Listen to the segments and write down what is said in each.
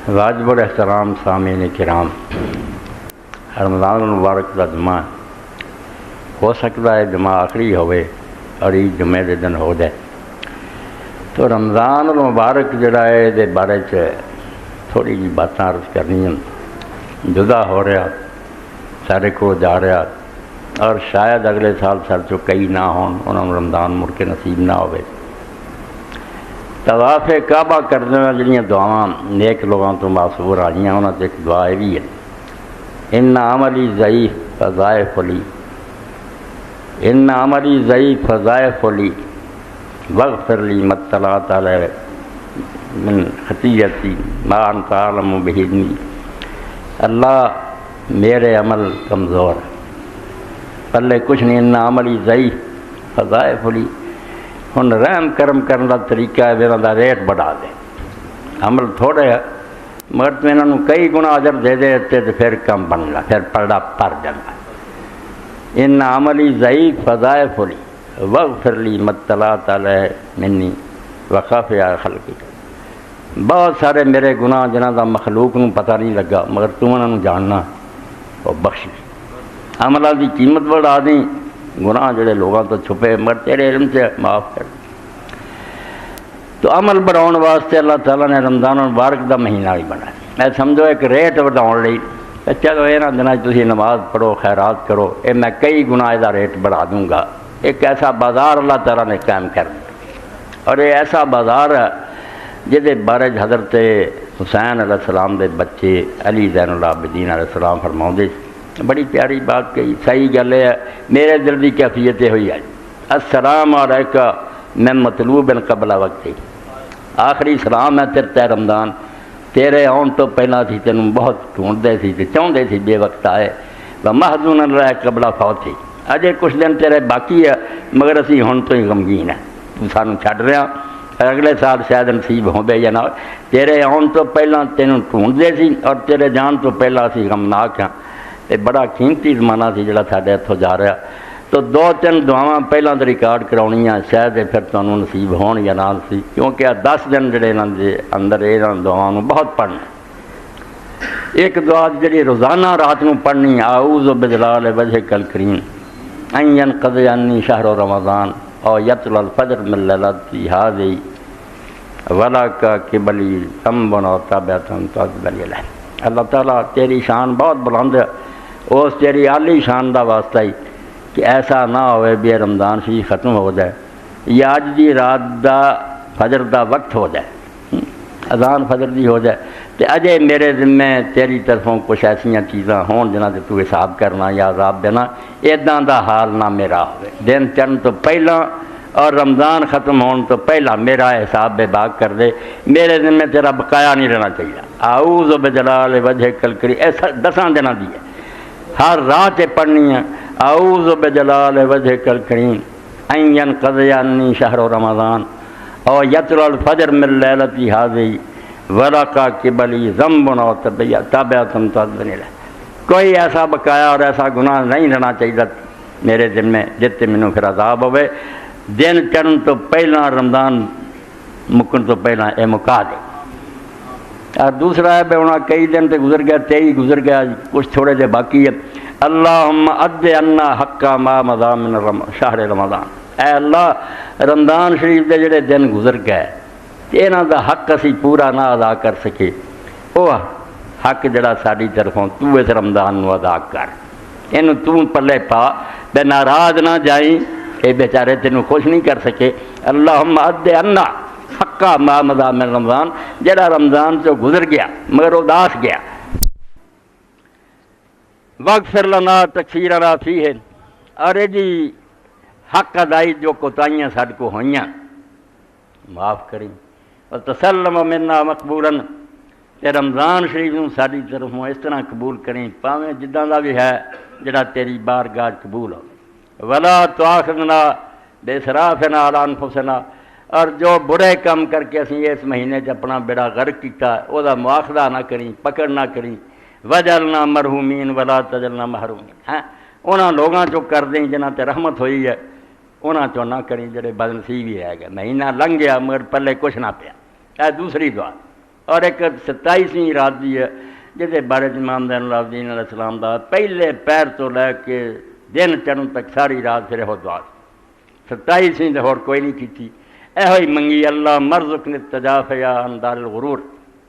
واجب الاحترام سامعین کرام، رمضان المبارک کا جمعہ ہو سکتا ہے جمعہ آخری ہوئے اور عید جمعے کے دن ہو جائے، تو رمضان المبارک جڑا ہے دے بارے تھوڑی جی باتاں عرض کرنی ہیں۔ جدا ہو رہا سارے کو جا رہا اور شاید اگلے سال سر چو کئی نہ ہون، انہوں نے رمضان مڑ کے نصیب نہ ہوئے۔ طواف کعبہ کرنے میں جڑیاں دعاواں نیک لوگوں تو معصور آئیاں، انہوں نے ایک دعا یہ بھی ہے، ان عملی ضعیف فضائف لی، ان عملی ضعیف فضائف لی واغفر لی ما اطلعت علی من خطیتی ما انت عالم بہنی۔ اللہ میرے عمل کمزور پلے کچھ نہیں، ان عملی ضعیف فضائف لی، ہن رحم کرم کرنے کا طریقہ ہے انہوں کا ریٹ بڑھا دے، عمل تھوڑے ہے مگر تو انہوں کئی گنا اجر دے دیتے تو پھر کم بننا، پھر پڑا پر جانا۔ ان عملی ضعیف فضائف لی واغفر لی ما اطلعت علی منی وخافیا خلقی۔ بہت سارے میرے گناہ جنہاں دا مخلوق نوں پتہ نہیں لگا مگر تو انہوں نے جاننا اور بخش لی، عملہ دی قیمت بڑھا دیں، گناہ جڑے لوگوں تو چھپے مگر تیرے علم سے معاف کر۔ تو عمل بڑھاؤن واسطے اللہ تعالیٰ نے رمضان المبارک دا مہینہ بھی بنایا۔ میں سمجھو ایک ریٹ بڑھاؤن لئی چلو یہاں دنوں تسی نماز پڑھو خیرات کرو، اے میں کئی گنا دا ریٹ بڑھا دوں گا۔ ایک ایسا بازار اللہ تعالیٰ نے قائم کر دیا، اور یہ ایسا بازار ہے جہدے بارے حضرت حسین علیہ السلام دے بچے علی زین العابدین علیہ السلام فرماؤندے، بڑی پیاری بات کہی، صحیح گل ہے، میرے دل کی کیفیت ہوئی ہے، السلام علیکہ من مطلوب قبل وقت، آخری سلام ہے تیرے تے رمضان، تیرے آن تو پہلا تھی تینوں بہت ڈھونڈتے تھی چاہتے تھی بے وقت آئے، ومحزون رہے قبل فوت تھی، اجے کچھ دن تیرے باقی ہے مگر اسی ہن تو ہی غمگین ہے، تو سانو چھڈ رہا اگلے سال شاید نصیب ہو بے یا نہ، تیرے آن تو پہلا تینوں ڈھونڈتے سی اور تیرے جان تو پہلا اسی غمناک ہاں۔ یہ بڑا قیمتی زمانہ سی جڑا ساڈے ہتھوں جا رہا، تو دو تین دعاواں پہلاں تو ریکارڈ کرونیاں شاید پھر تمہیں نصیب ہون یا نہ سی، کیونکہ 10 دن جڑے انہاں دے اندر انہاں دعاواں نوں بہت پڑھنا۔ ایک دعا جڑی روزانہ رات نوں پڑھنی، اعوذ بجلال وجہک الکریم ان ینقضی عنی شہر رمضان او یطلع الفجر من لیلتی ہذی ولک قبلی ذنب تابعۃ تعذب علیہ۔ اللہ تعالیٰ تیری شان بہت بلند ہے، اس تیری عالی شان دا واسطہ ہی کہ ایسا نہ ہوئے بھی رمضان شریف ختم ہو جائے یا اج دی رات دا فجر دا وقت ہو جائے، اذان فجر دی ہو جائے تو اجے میرے ذمے تیری طرفوں کچھ ایسیاں چیزاں ہون جنہاں تے تو حساب کرنا یا عذاب دینا، ایداں دا حال نہ میرا ہوئے، دن چڑھن تو پہلا اور رمضان ختم ہون تو پہلا میرا حساب بے باک کر دے، میرے ذمے تیرا بقایا نہیں رہنا چاہیے۔ اعوذ بجلال وجہک الکریم، ایسا 10 دنوں دی ہے، ہر رات پڑھنی ہے، اعوذ بجلال وجہک الکریم ان ینقضی عنی شہر رمضان او یطلع الفجر من لیلتی ہذی ولک قبلی ذنب تابعۃ تعذب علیہ۔ کوئی ایسا بقایا اور ایسا گناہ نہیں رہنا چاہیے میرے ذمے جتے مینوں پھر عذاب ہوئے، دن چڑھن تو پہلا رمضان مکن تو پہلا اے مکا دے۔ اور دوسرا ہے بے ہونا کئی دن تے گزر گیا، 23 گزر گیا، کچھ تھوڑے جے باقی ہے، اللہم اد عنا حق ما مضی من شہر رمضان، اے اللہ رمضان شریف دے جڑے دن گزر گئے انہاں دا حق اسی پورا نہ ادا کر سکے، وہ حق جڑا ساری طرفوں تو اس رمضان نو ادا کر، اینو تو پلے پا، بے ناراض نہ جائیں، اے بیچارے تینوں خوش نہیں کر سکے، اللہم اد عنا حق ما مضی من رمضان، جڑا رمضان جو گزر گیا مگر اداس گیا، واغفر لنا تقصیرنا فیہ، اور جی حق ادائی جو کوتاہیاں ساڈے کو ہوئیاں معاف کریں، اور تسلم منا مقبولا، تے رمضان شریف نوں ساری طرفوں اس طرح قبول کریں پاویں جداں دا بھی ہے جڑا تیری بارگاہ قبول ہو، ولا تؤاخذنا باسرافنا علی انفسنا، اور جو برے کام کر کے اسی اس مہینے اپنا بیڑا غرق کیتا وہ دا مواخذہ نہ کریں، پکڑ نہ کریں، وجعلنا مرحومین ولا تجعلنا محرومین، ہاں انہاں لوگاں چو کر دیں جنہاں تے رحمت ہوئی ہے، انہاں چو نہ کریں جڑے بدنصیب ہی ہے گا، مہینہ لنਘ گیا مگر پلے کچھ نہ پیا۔ اے دوسری دعا، اور ایک 27ویں رات دی ہے جہدے بارے امام زین العابدین علیہ السلام دا پہلے پیر تو لے کے دن چڑھن تک ساری رات پھر وہ دعا 27ویں تو ہور کوئی نہیں کیتی ایہو ہی منگی اللہ مرزقنی التجاف یا عن دار الغرور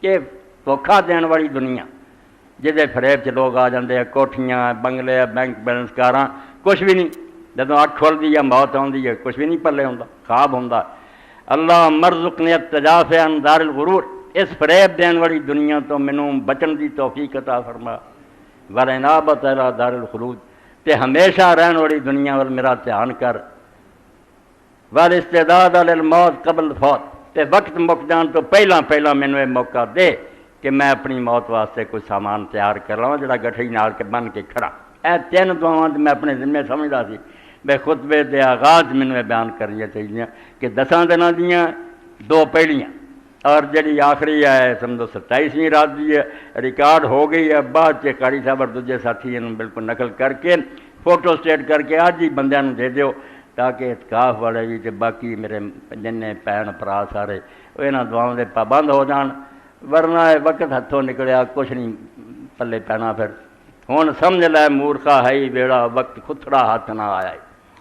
کہ دھوکھا دین والی دنیا جہدے فریب چ لوگ آ جاندے ہیں کوٹھیاں بنگلے بینک بیلنس کاراں کچھ بھی نہیں جدوں اکھ کھلدی یا موت آندی ہے کچھ بھی نہیں پلے ہوندا خواب ہوندا اللہ مرزقنی التجاف عن دار الغرور اس فریب دین والی دنیا تو مینوں بچن دی توفیق عطا فرما والعنابۃ الی دار الخلود تے ہمیشہ رہن والی دنیا وال میرا دھیان کر والاستعداد للموت قبل الفوت تے وقت مک جان تو پہلا مینوں یہ موقع دے کہ میں اپنی موت واسطے کوئی سامان تیار کر لواں جڑا گٹھڑی نال کے بن کے کھڑا اے تین دعاواں میں اپنے ذمے سمجھدا سی بے خطبے دے آغاز مینوں بیان کرنی چاہیے کہ 10 دناں دیاں 2 پہلیاں اور جڑی آخری ہے سمجھو 27ویں رات دی ہے ریکارڈ ہو گئی ہے بعد چ قاری صاحب اور دوجے ساتھی بالکل نقل کر کے فوٹو سٹیٹ کر کے اج ہی بندیاں نوں دے دیو تاکہ اعتکاف والے بھی تے باقی میرے جنے بھن بھرا سارے انہاں دعاواں دے پابند ہو جان ورنہ وقت ہتھوں نکلیا کچھ نہیں پلے پینا پھر ہن سمجھ لے مورخا ہے ہی بیڑا وقت کھتڑا ہاتھ نہ آیا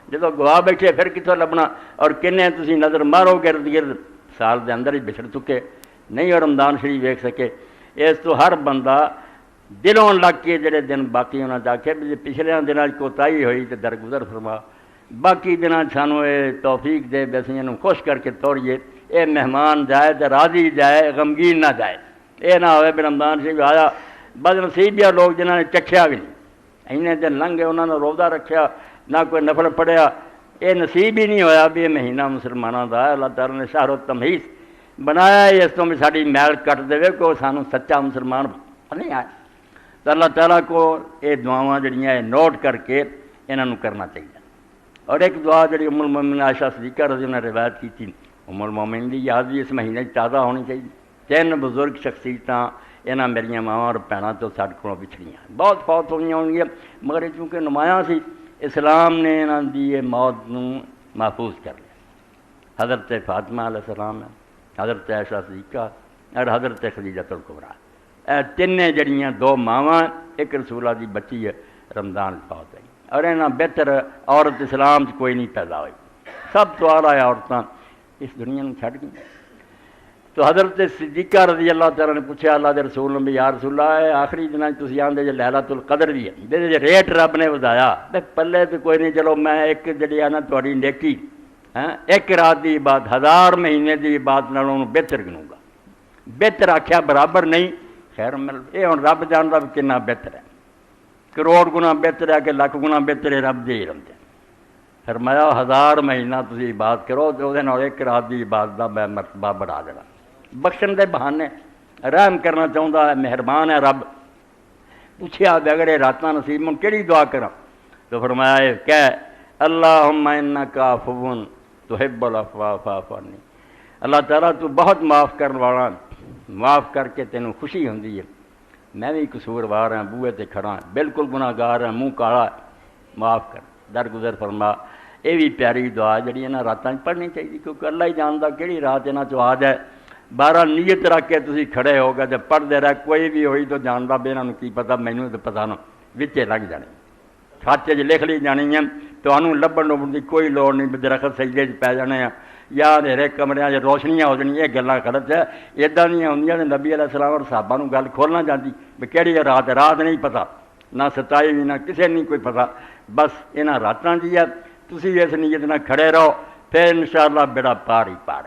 جدوں گوا بیٹھے پھر کتوں لبنا اور کنے تسی نظر مارو گرد گرد سال دے اندر ہی بچھڑ چکے نہیں اور رمضان شریف ویکھ سکے اس تو ہر بندہ دلوں لگ کے جڑے دن باقی ہونا چاہے بھی پچھلے دنوں کوتاہی ہوئی تو درگزر فرما باقی دنوں سانوں یہ توفیق دے بسیاں خوش کر کے توڑیے یہ مہمان جائے تو راضی جائے غمگین نہ جائے یہ نہ ہوئے بھی رمضان شریف آیا بد نصیبیاں لوگ جنہوں نے چکھیا بھی نہیں اینے دن لنگے انہوں نے روزہ رکھیا نہ کوئی نفل پڑھیا یہ نصیب ہی نہیں ہویا بھی یہ مہینہ مسلمانوں کا اللہ تعالیٰ نے شہر و تمہیز بنایا اس تو بھی ساری میل کٹ دے کہ سانوں سچا مسلمان نہیں آئے تو اللہ تعالیٰ کو یہ دعاواں جڑیاں یہ نوٹ کر کے انہوں کرنا چاہیے اور ایک دعا جڑی ام المومنین عائشہ صدیقہ رضی اللہ نے روایت کی تھی ام المومنین کی یاد بھی اس مہینے تازہ ہونی چاہیے 3 بزرگ شخصیتاں یہاں میری ماواں اور بھیناں تو ساڈے کولوں بچھڑیاں بہت فوت ہوئی ہوں گی مگر یہ چونکہ نمایاں سی اسلام نے انہاں دی یہ موت نوں محفوظ کر لیا حضرت فاطمہ علیہ السلام ہے حضرت عائشہ صدیقہ اور حضرت خدیجہ الکبریٰ اے تینے جڑیاں 2 ماواں ایک رسولہ دی بچی ہے رمضان فوت ہوئی اور انہاں بہتر عورت اسلام کوئی نہیں پیدا ہوئی سب تو اعلیٰ عورتاں اس دنیا میں چھڈ گئی تو حضرت صدیقہ رضی اللہ تعالیٰ نے پوچھا اللہ دے رسول نے بھی یا رسول اللہ آخری دنوں تسی آندے جے لیلۃ القدر بھی ہے جے ریٹ رب نے ودایا تے پلے تو کوئی نہیں چلو میں ایک جڑی ہے نا تہاڈی نیکی ایک رات دی عبادت 1000 مہینے دی عبادت نالوں بہتر گنوں گا بہتر آکھیا برابر نہیں خیر مل یہ ہن رب جاندا بھی کنا بہتر ہے کروڑ گنا بہتر ہے کہ لاکھ گنا بہتر ہے رب دے رحمت فرمایا 1000 مہینہ تسی عبادت کرو تے اودے نال ایک رات دی عبادت دا میں مرتبہ بڑھا دینا بخشن دے بہانے رحم کرنا چاہتا ہے مہربان ہے رب پوچھیا اگر یہ راتاں نصیب من کیڑی دعا کراں تو فرمایا کہ اللہم انک عفو تحب العفو فاعف عنی اللہ تعالیٰ تو بہت معاف کرنے والا معاف کر کے تینوں خوشی ہوندی ہے میں بھی قصوروار ہاں بوئے تے کھڑا بالکل گناہگار ہاں منہ کالا معاف کر درگزر فرما یہ بھی پیاری دعا جڑی انہاں راتاں پڑھنی چاہیے کیونکہ اللہ ہی جاندا کیڑی رات انہاں چوں آ جائے بہرحال نیت رکھ کے تسی کھڑے ہو گئے جب پڑھتے رہے کوئی بھی ہوئی تو جانتا بھی انہوں کی پتا مینوں تو پتا نہ وچے لگ جانے کھاتے لکھ لی جانی ہیں تو انہوں لبن لبن کی کوئی لوڑ نہیں درخت سجدے پی جانے ہیں یا اندھیرے کمرے روشنیاں ہو جانیاں یہ گلاں غلط ہے ادا دیا ہوندیاں نبی علیہ السلام اور صحابہ نوں گل کھولنا جاتی بھی کہڑی رات رات نہیں پتا نہ 27 نہ کسے نہیں کوئی پتا بس انہاں راتاں دی ہے تسی اس نیت نہ کھڑے رہو پھر انشاءاللہ بیڑا پار ہی پار